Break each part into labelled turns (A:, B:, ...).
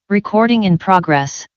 A: Recording in progress.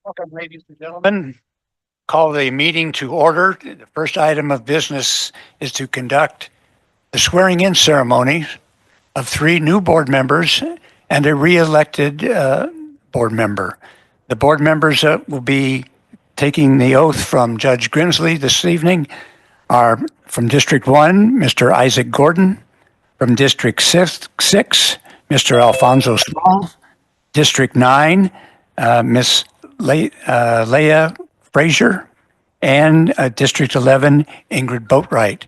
B: Welcome, ladies and gentlemen. Call the meeting to order. The first item of business is to conduct the swearing-in ceremony of 3 new board members and a re-elected board member. The board members will be taking the oath from Judge Grimsley this evening are from District 1, Mr. Isaac Gordon, from District 6, Mr. Alfonso Small, District 9, Miss Leah Frazier, and District 11, Ingrid Boatwright.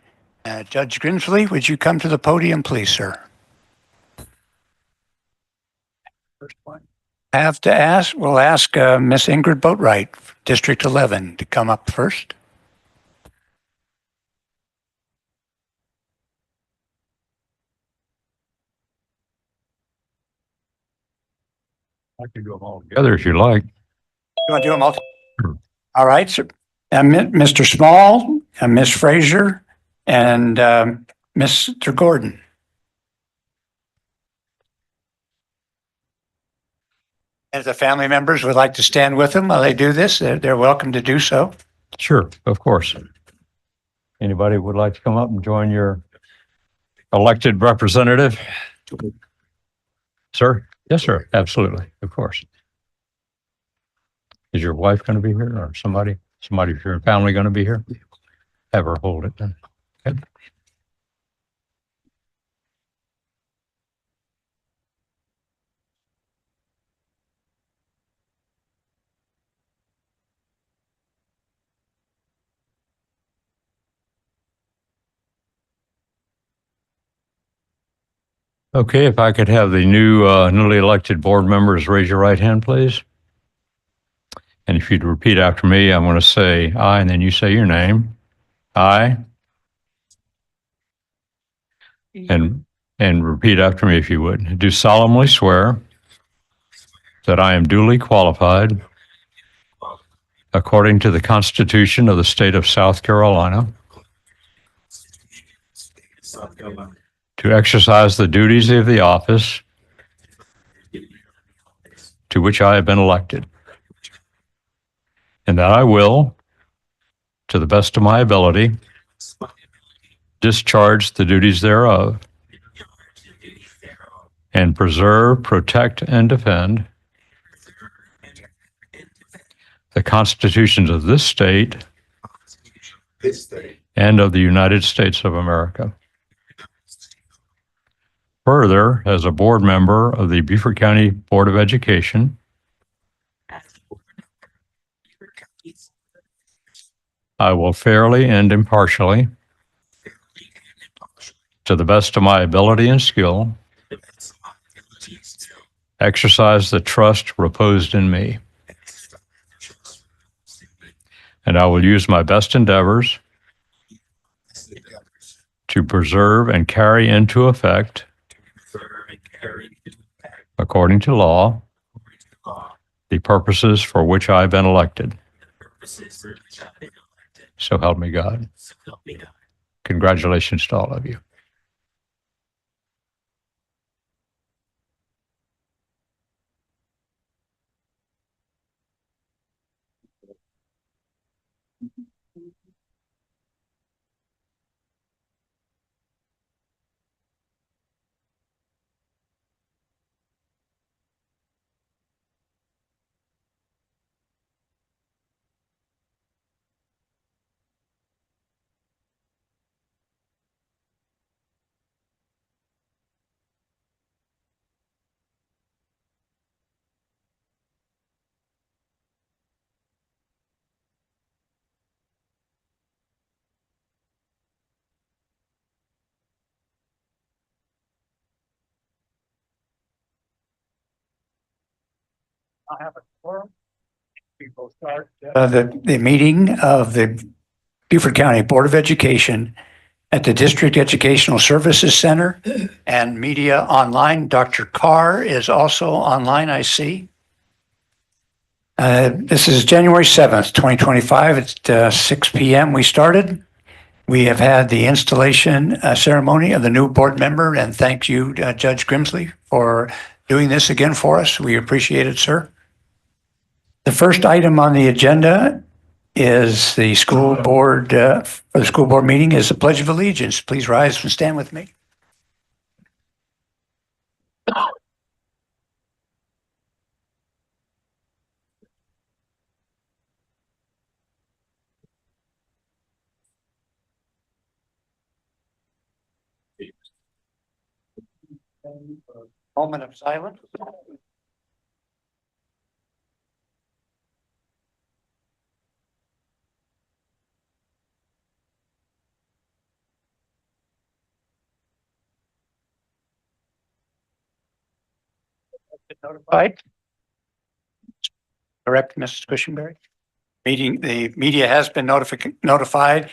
B: Judge Grimsley, would you come to the podium, please, sir? First one. We'll ask Miss Ingrid Boatwright, District 11, to come up first.
C: I can do them all together if you like.
B: You want to do them all?
C: Sure.
B: All right, sir. Mr. Small, Miss Frazier, and Mr. Gordon. If the family members would like to stand with them while they do this, they're welcome to do so.
C: Sure, of course. Anybody would like to come up and join your elected representative? Sir? Yes, sir. Absolutely. Of course. Is your wife going to be here or somebody from your family going to be here? Have her hold it then. Okay. Okay, if I could have the newly elected board members raise your right hand, please. And if you'd repeat after me, I'm going to say I, and then you say your name. I. And repeat after me if you would. Do solemnly swear that I am duly qualified according to the Constitution of the State of South Carolina to exercise the duties of the office to which I have been elected, and that I will, to the best of my ability, discharge the duties thereof, and preserve, protect, and defend the constitutions of this state and of the United States of America. Further, as a board member of the Beaufort County Board of Education, I will fairly and impartially, to the best of my ability and skill, exercise the trust reposed in me. And I will use my best endeavors to preserve and carry into effect, according to law, the purposes for which I have been elected. So help me God. Congratulations to all of you.
B: I have a quorum. We will start the meeting of the Beaufort County Board of Education at the District Educational Services Center and media online. Dr. Carr is also online, I see. This is January 7th, 2025. It's 6 p.m. We started. We have had the installation ceremony of the new board member, and thank you, Judge Grimsley, for doing this again for us. We appreciate it, sir. The first item on the agenda is the school board, for the school board meeting is the Pledge of Allegiance. Please rise and stand with me. Moment of silence. Notified. Correct, Mrs. Cushionberry? The media has been notified,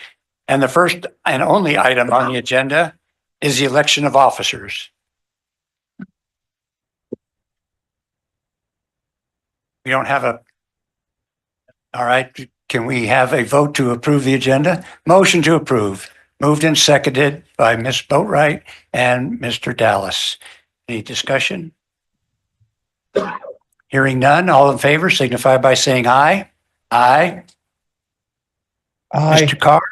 B: and the first and only item on the agenda is the election of officers. We don't have all right, can we have a vote to approve the agenda? Motion to approve, moved and seconded by Ms. Boatright and Mr. Dallas. Any discussion? Hearing none, all in favor signify by saying aye. Aye.
D: Aye.
B: Mr. Carr?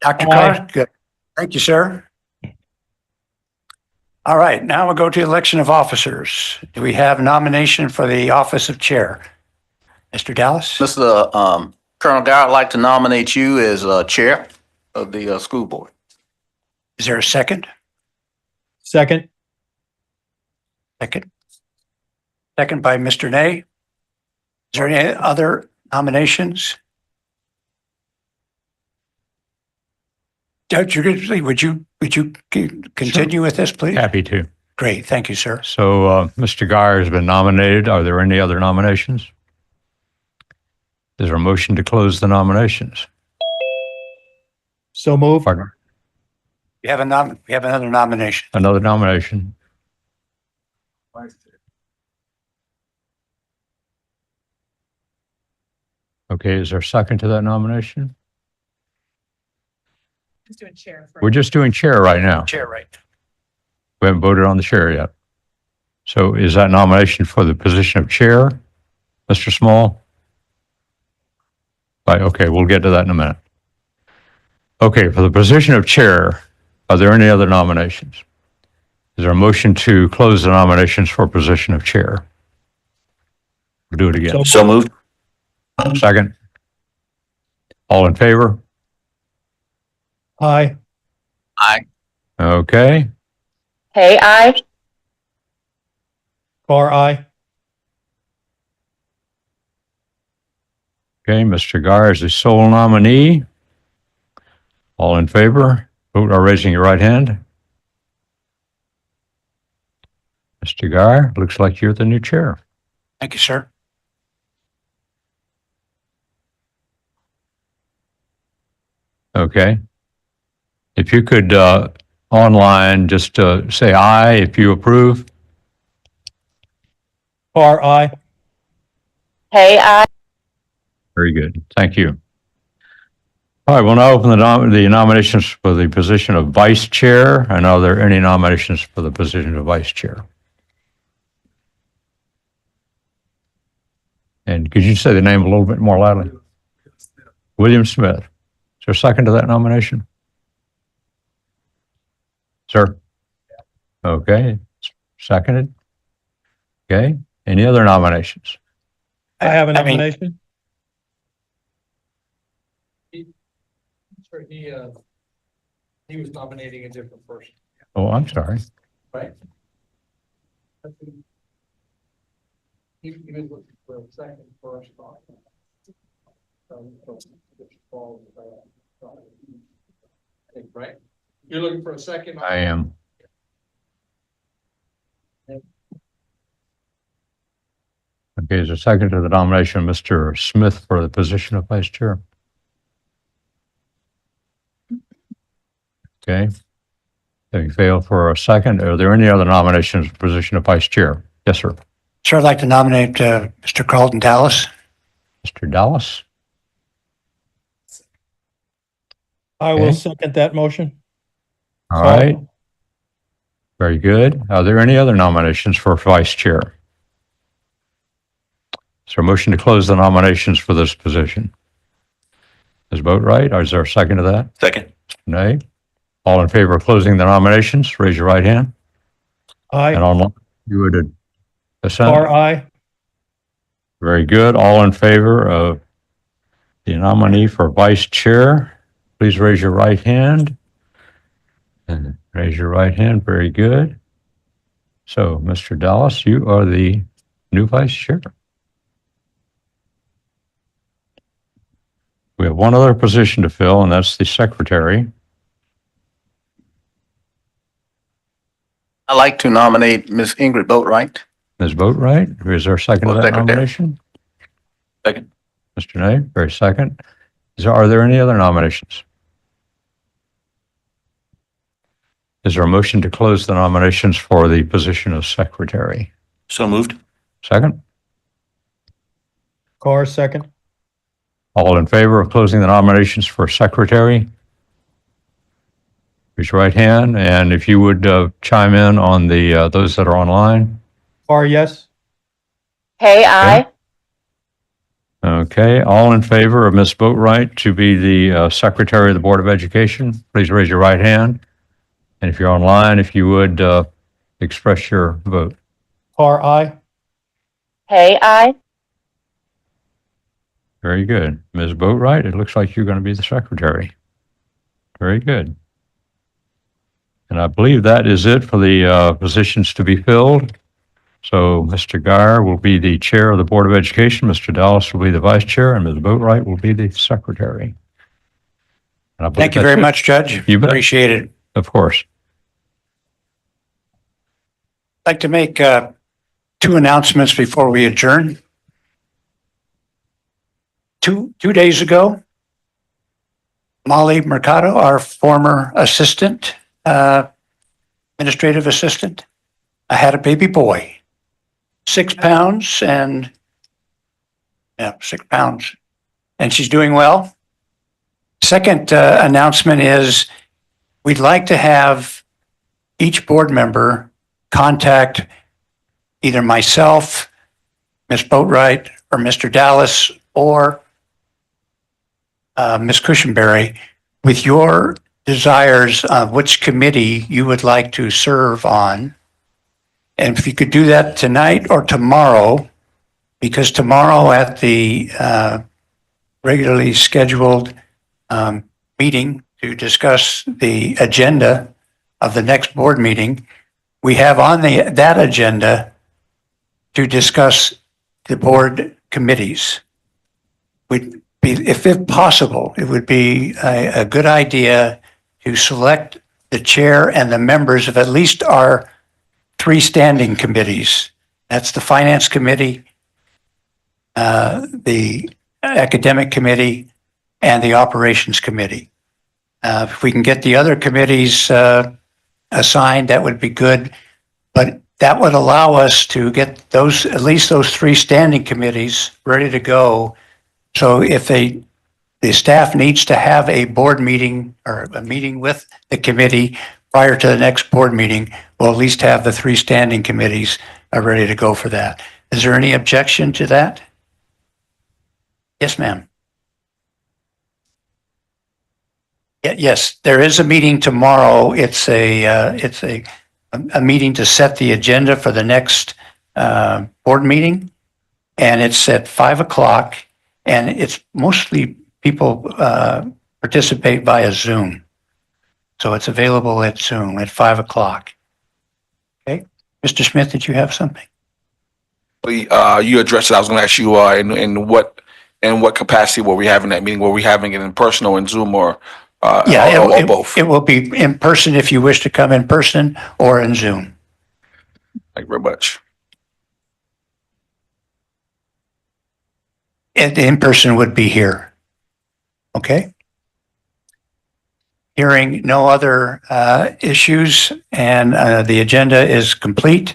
B: Dr.
D: Aye.
B: Carr? Good. Thank you, sir. All right, now we'll go to election of officers. Do we have nomination for the office of chair? Mr. Dallas?
E: Mr. Colonel Guy, I'd like to nominate you as chair of the school board.
B: Is there a second?
D: Second.
B: Second. Second by Mr. Nay. Is there any other nominations? Judge, would you continue with this, please?
C: Happy to.
B: Great, thank you, sir.
C: So Mr. Guyer has been nominated. Are there any other nominations? Is there a motion to close the nominations?
D: So move.
C: Pardon?
B: We have another nomination.
C: Another nomination. Okay, is there a second to that nomination?
F: Just doing chair first.
C: We're just doing chair right now.
B: Chair, right.
C: We haven't voted on the chair yet. So is that nomination for the position of chair, Mr. Small? Right, okay, we'll get to that in a minute. Okay, for the position of chair, are there any other nominations? Is there a motion to close the nominations for position of chair? We'll do it again.
E: So moved.
C: Second. All in favor?
D: Aye.
E: Aye.
C: Okay,
G: Hey, I.
D: Carr, aye.
C: okay, Mr. Guyer is the sole nominee. All in favor? Vote by raising your right hand. Mr. Guyer, looks like you're the new chair.
B: Thank you, sir.
C: Okay. If you could, online, just say aye if you approve.
D: Carr, aye.
G: Hey, I.
C: Very good. Thank you. All right, we'll now open the nominations for the position of vice chair. And are there any nominations for the position of vice chair? And could you say the name a little bit more loudly? William Smith. Is there a second to that nomination? Sir? Okay, seconded. Okay, any other nominations?
D: I have a
B: I mean-
D: nomination.
H: He was nominating a different person,
C: Oh, I'm sorry.
H: right? He was looking for a second first. I think, right? You're looking for a second?
C: I am. Okay, is there a second to the nomination of Mr. Smith for the position of vice chair? Okay. Having failed for a second, are there any other nominations for the position of vice chair? Yes, sir.
B: Sir, I'd like to nominate Mr. Carlton Dallas.
C: Mr. Dallas?
D: I will
C: Okay.
D: second that motion.
C: All right, very good. Are there any other nominations for vice chair? Is there a motion to close the nominations for this position? Ms. Boatright, or is there a second to that?
E: Second.
C: Nay. All in favor of closing the nominations, raise your right hand. And
D: Aye.
C: online, you would assent?
D: Carr, aye.
C: Very good. All in favor of the nominee for vice chair, please raise your right hand. And raise your right hand. Very good. So, Mr. Dallas, you are the new vice chair. We have one other position to fill, and that's the secretary.
E: I'd like to nominate Ms. Ingrid Boatright.
C: Ms. Boatright, is there a second to
E: For
C: that
E: secretary.
C: nomination?
E: Second.
C: Mr. Nay, very second. Are there any other nominations? Is there a motion to close the nominations for the position of secretary?
E: So moved.
C: Second?
D: Carr, second.
C: All in favor of closing the nominations for secretary? Raise your right hand, and if you would chime in on the those that are online.
D: Carr, yes.
G: Hay, aye.
C: Okay, all in favor of Ms. Boatright to be the secretary of the Board of Education, please raise your right hand. And if you're online, if you would express your vote.
D: Carr, aye.
G: Hay, aye.
C: Very good. Ms. Boatright, it looks like you're going to be the secretary. Very good. And I believe that is it for the positions to be filled. So Mr. Guyer will be the chair of the Board of Education, Mr. Dallas will be the vice chair, and Ms. Boatright will be the secretary. And I believe
B: Thank you
C: that's
B: very
C: it.
B: much, Judge.
C: You bet.
B: Appreciate it.
C: Of course.
B: I'd like to make two announcements before we adjourn. Two days ago, Molly Mercado, our former assistant, administrative assistant, I had a baby boy, 6 pounds and 6 pounds, and she's doing well. Second announcement is we'd like to have each board member contact either myself, Ms. Boatright, or Mr. Dallas, or Ms. Cushenberry, with your desires of which committee you would like to serve on. And if you could do that tonight or tomorrow, because tomorrow at the regularly scheduled meeting to discuss the agenda of the next board meeting, we have on that agenda to discuss the board committees. If possible, it would be a good idea to select the chair and the members of at least our 3 standing committees. That's the Finance Committee, the Academic Committee, and the Operations Committee. If we can get the other committees assigned, that would be good. But that would allow us to get at least those 3 standing committees ready to go. So if the staff needs to have a board meeting or a meeting with the committee prior to the next board meeting, we'll at least have the 3 standing committees ready to go for that. Is there any objection to that? Yes, ma'am. Yes, there is a meeting tomorrow. It's a meeting to set the agenda for the next board meeting, and it's at 5:00, and it's mostly people participate via Zoom. So it's available at Zoom at 5:00. Okay. Mr. Smith, did you have something?
F: You addressed it. I was going to ask you in what capacity were we having that meeting? Were we having it in person or in Zoom or both?
B: It will be in person if you wish to come in person or in Zoom.
F: Thank you very much.
B: And in person would be here. Okay. Hearing no other issues, and the agenda is complete.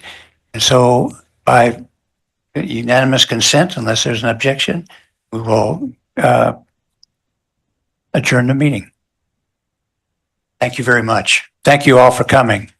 B: And so by unanimous consent, unless there's an objection, we will adjourn the meeting. Thank you very much. Thank you all for coming.